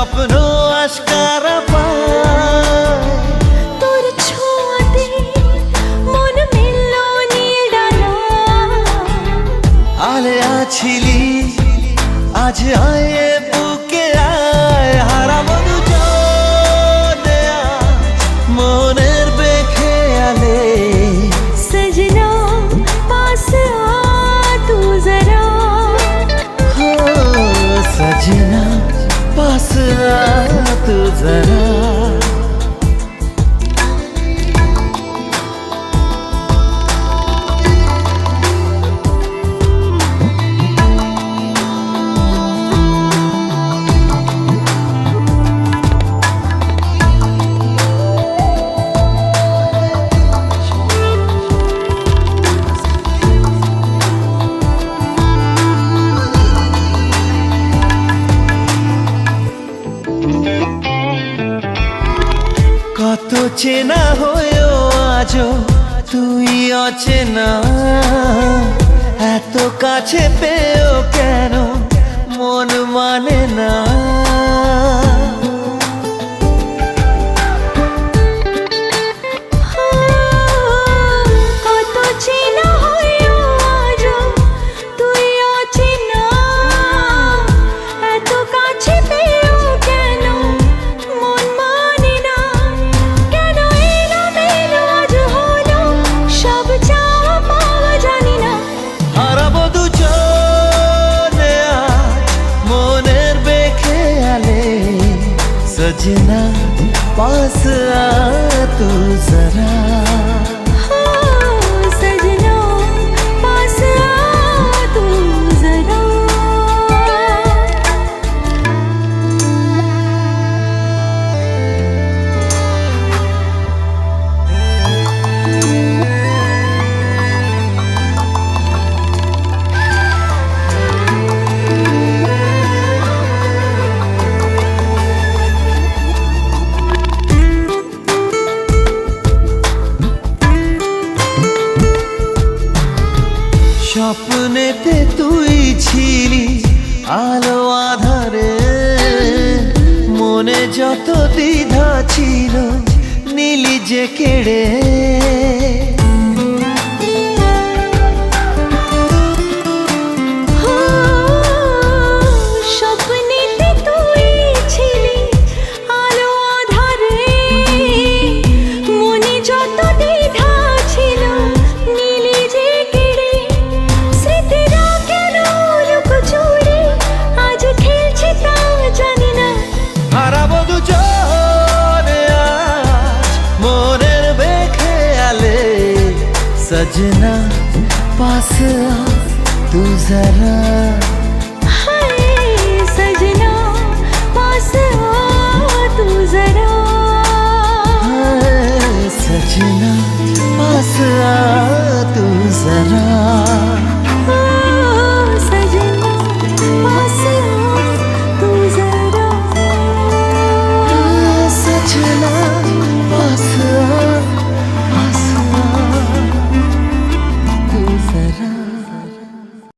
স্বপ্ন আশকারা পায়। তোর ছোঁয়াতে মন মিলল নীল ডানা। আলে আছিলি আজ আয় বুকে আয়, হারাবো দুজনে আজ মনের বেখেয়ালে। सजना पास आ तू जरा, हो सजना पास आ तू जरा। কত চেনা হয়েও আজও তুই অচেনা, এত কাছে পেয়েও কেন মন মানে না। কত চেনা হয়েও আজও তুই অচেনা, এত কাছে পেয়েও কেন মন মানে না। কেন এলোমেলো আজ হলো সব চাওয়া পাওয়া জানি না। হারাবো দুজনে আজ মনের বেখেয়ালে। সजना पास आ तू जरा, सजना पास आ तू जरा। স্বপ্নেতে তুই ছিলি আলো আধারে, মনে যত দ্বিধা ছিল নীলি যে কেড়ে। স্বপ্নেতে তুই ছিলি আলো আধারে, মনে যত দ্বিধা ছিল নীলি যে কেড়ে। স্মৃতিরা কেন লুকোচুরি আজ খেলছে তা জানি না। হারাবো দুজনে আজ মনের বেখেয়ালে। সजना पास आ तू जरा, सजना पास आ तू जरा। सजना पास आ तू जरा।